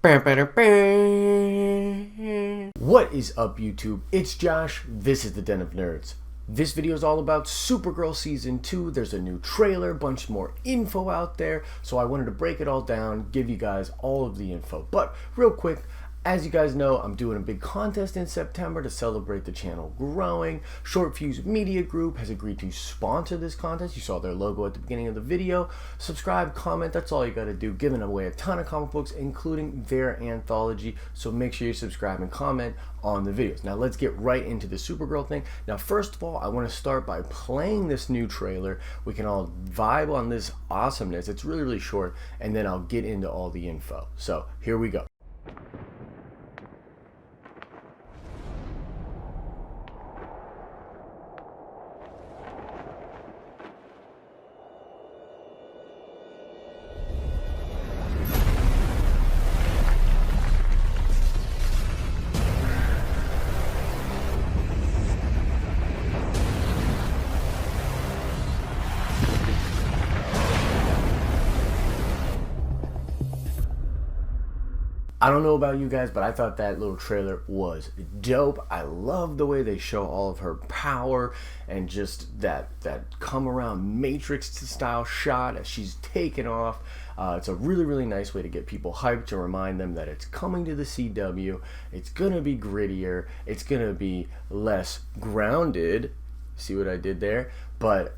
What is up, YouTube? It's Josh. This is the Den of Nerds. This video is all about Supergirl Season 2. There's a new trailer, a bunch more info out there, so I wanted to break it all down, give you guys all of the info. But real quick, as you guys know, I'm doing a big contest in September to celebrate the channel growing. Short Fuse Media Group has agreed to sponsor this contest. You saw their logo at the beginning of the video. Subscribe, comment, that's all you gotta do. Giving away a ton of comic books, including their anthology. So make sure you subscribe and comment on the videos. Now let's get right into the Supergirl thing. Now first of all, I want to start by playing this new trailer. We can all vibe on this awesomeness. It's really, really short, and then I'll get into all the info. So here we go. I don't know about you guys, but I thought that little trailer was dope. I love the way they show all of her power and just that come around Matrix style shot as she's taken off. It's a really, really nice way to get people hyped, to remind them that it's coming to the CW. It's gonna be grittier. It's gonna be less grounded. See what I did there? But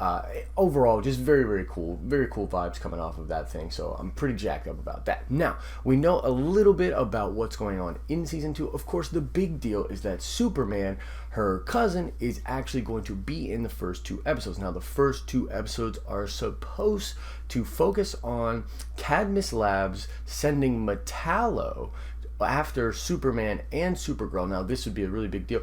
overall, just very, very cool vibes coming off of that thing. So I'm pretty jacked up about that. Now, we know a little bit about what's going on in season 2. Of course, the big deal is that Superman, her cousin, is actually going to be in the first 2 episodes. Now, the first 2 episodes are supposed to focus on Cadmus Labs sending Metallo after Superman and Supergirl. Now, this would be a really big deal.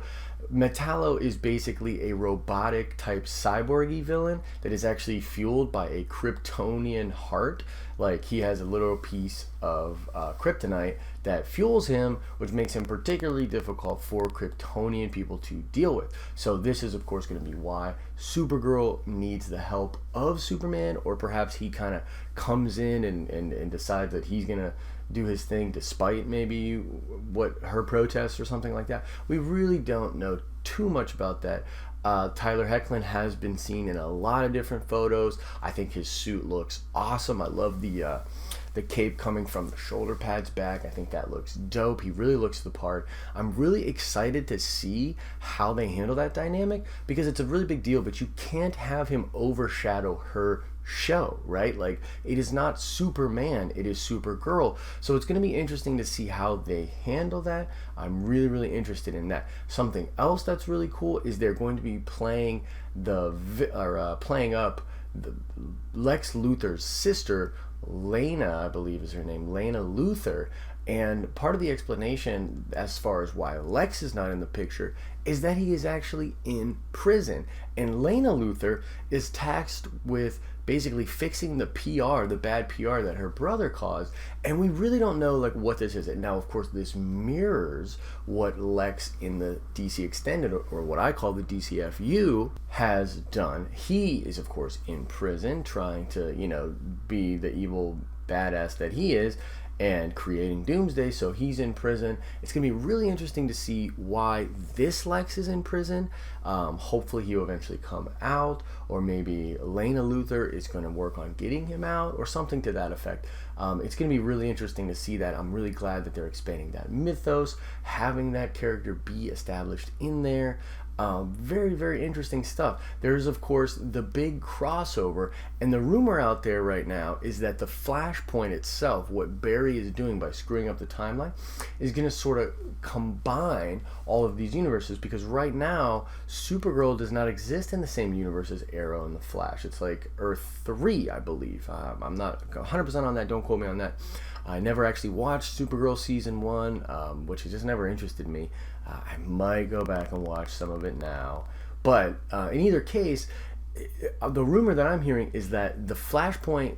Metallo is basically a robotic type cyborgy villain that is actually fueled by a Kryptonian heart. Like, he has a little piece of kryptonite that fuels him, which makes him particularly difficult for Kryptonian people to deal with. So this is of course going to be why Supergirl needs the help of Superman, or perhaps he kind of comes in and decides that he's going to do his thing despite maybe what her protests or something like that. We really don't know too much about that. Tyler Hoechlin has been seen in a lot of different photos. I think his suit looks awesome. I love the cape coming from the shoulder pads back. I think that looks dope. He really looks the part. I'm really excited to see how they handle that dynamic, because it's a really big deal, but you can't have him overshadow her show, right? Like, it is not Superman, it is Supergirl. So it's going to be interesting to see how they handle that. I'm really, really interested in that. Something else that's really cool is they're going to be playing playing up Lex Luthor's sister, Lena, I believe is her name, Lena Luthor. And part of the explanation as far as why Lex is not in the picture is that he is actually in prison. And Lena Luthor is tasked with basically fixing the PR, the bad PR that her brother caused. And we really don't know like what this is. And now, of course, this mirrors what Lex in the DC Extended, or what I call the DCFU, has done. He is, of course, in prison trying to, be the evil badass that he is, and creating Doomsday, so he's in prison. It's going to be really interesting to see why this Lex is in prison. Hopefully he'll eventually come out, or maybe Lena Luthor is going to work on getting him out, or something to that effect. It's going to be really interesting to see that. I'm really glad that they're expanding that mythos, having that character be established in there. Very, very interesting stuff. There's, of course, the big crossover, and the rumor out there right now is that the Flashpoint itself, what Barry is doing by screwing up the timeline, is going to sort of combine all of these universes, because right now Supergirl does not exist in the same universe as Arrow and the Flash. It's like Earth 3, I believe. I'm not 100% on that, don't quote me on that. I never actually watched Supergirl Season 1, which has just never interested me. I might go back and watch some of it now. But in either case, the rumor that I'm hearing is that the Flashpoint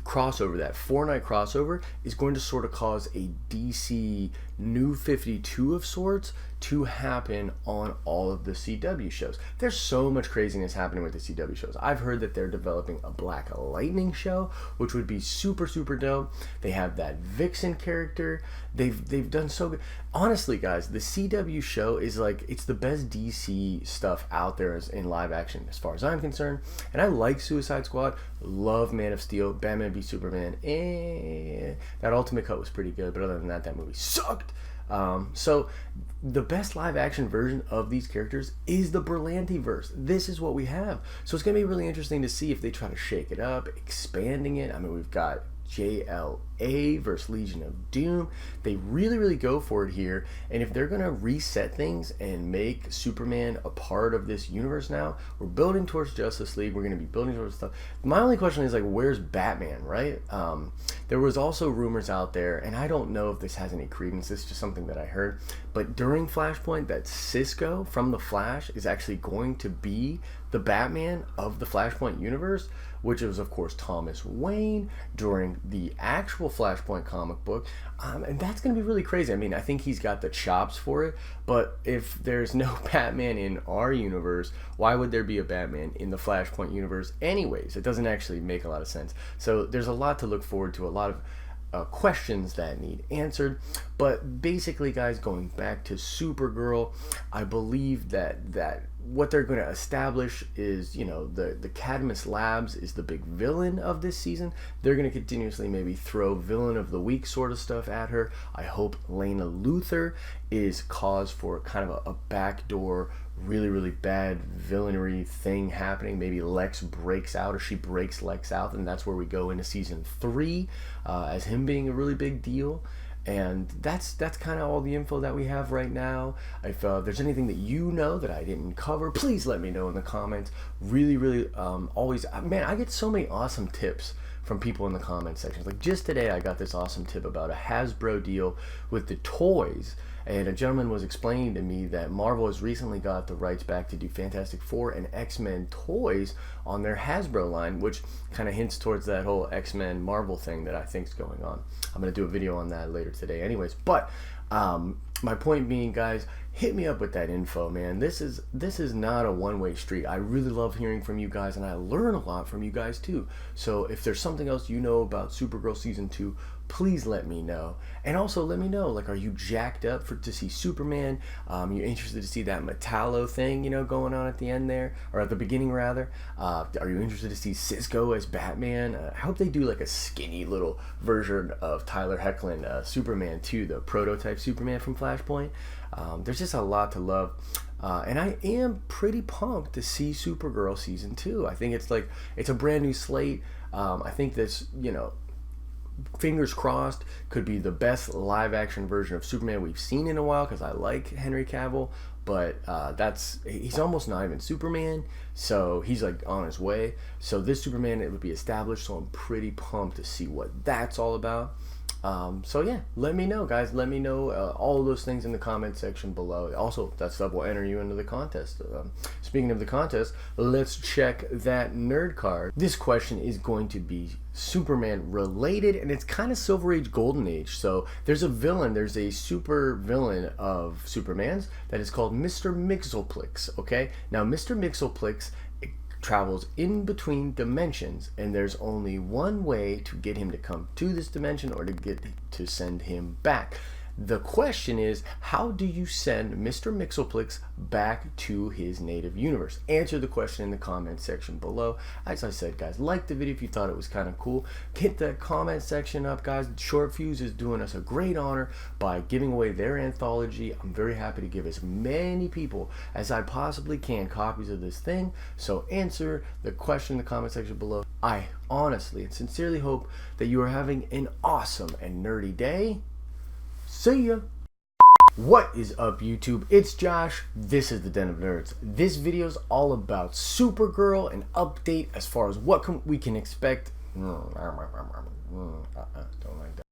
crossover, that 4-night crossover, is going to sort of cause a DC New 52 of sorts to happen on all of the CW shows. There's so much craziness happening with the CW shows. I've heard that they're developing a Black Lightning show, which would be super, super dope. They have that Vixen character. They've done so good. Honestly, guys, the CW show is like, it's the best DC stuff out there in live action as far as I'm concerned. And I like Suicide Squad, love Man of Steel, Batman v Superman. That Ultimate Cut was pretty good, but other than that movie sucked. So the best live action version of these characters is the Berlanti-verse. This is what we have. So it's going to be really interesting to see if they try to shake it up, expanding it. I mean, we've got JLA versus Legion of Doom. They really, really go for it here. And if they're going to reset things and make Superman a part of this universe now, we're building towards Justice League. We're going to be building towards stuff. My only question is, like, where's Batman, right? There was also rumors out there, and I don't know if this has any credence. This is just something that I heard. But during Flashpoint, that Cisco from The Flash is actually going to be the Batman of the Flashpoint universe, which was, of course, Thomas Wayne during the actual Flashpoint comic book. And that's going to be really crazy. I mean, I think he's got the chops for it, but if there's no Batman in our universe, why would there be a Batman in the Flashpoint universe anyways? It doesn't actually make a lot of sense. So there's a lot to look forward to, a lot of questions that need answered. But basically, guys, going back to Supergirl, I believe that what they're going to establish is, you know, the Cadmus Labs is the big villain of this season. They're going to continuously maybe throw villain of the week sort of stuff at her. I hope Lena Luthor is cause for kind of a backdoor, really, really bad villainy thing happening. Maybe Lex breaks out, or she breaks Lex out, and that's where we go into season 3 as him being a really big deal. And that's kind of all the info that we have right now. If there's anything that you know that I didn't cover, please let me know in the comments. Really, really, always, man, I get so many awesome tips from people in the comment section. Like just today, I got this awesome tip about a Hasbro deal with the toys. And a gentleman was explaining to me that Marvel has recently got the rights back to do Fantastic Four and X-Men toys on their Hasbro line, which kind of hints towards that whole X-Men Marvel thing that I think is going on. I'm going to do a video on that later today anyways. But my point being, guys, hit me up with that info, man. This is not a one-way street. I really love hearing from you guys, and I learn a lot from you guys too. So if there's something else you know about Supergirl season 2, please let me know. And also let me know, like, are you jacked up to see Superman? You're interested to see that Metallo thing, you know, going on at the end there, or at the beginning rather. Are you interested to see Cisco as Batman? I hope they do like a skinny little version of Tyler Hoechlin Superman too, the prototype Superman from Flashpoint. There's just a lot to love. And I am pretty pumped to see Supergirl season 2. I think it's a brand new slate. I think this, you know, fingers crossed, could be the best live action version of Superman we've seen in a while, because I like Henry Cavill, but he's almost not even Superman, so he's like on his way. So this Superman, it would be established, so I'm pretty pumped to see what that's all about. So yeah, let me know, guys. Let me know all of those things in the comment section below. Also, that stuff will enter you into the contest. Speaking of the contest, let's check that nerd card. This question is going to be Superman related, and it's kind of Silver Age, Golden Age. So there's a super villain of Superman's that is called Mr. Mxyzptlk. Okay, now Mr. Mxyzptlk travels in between dimensions, and there's only one way to get him to come to this dimension, or to send him back. The question is, how do you send Mr. Mxyzptlk back to his native universe? Answer the question in the comment section below. As I said, guys, like the video if you thought it was kind of cool. Hit that comment section up, guys. Short Fuse is doing us a great honor by giving away their anthology. I'm very happy to give as many people as I possibly can copies of this thing. So answer the question in the comment section below. I honestly and sincerely hope that you are having an awesome and nerdy day. See ya! What is up, YouTube? It's Josh. This is the Den of Nerds. This video is all about Supergirl, an update as far as what we can expect. Don't like that.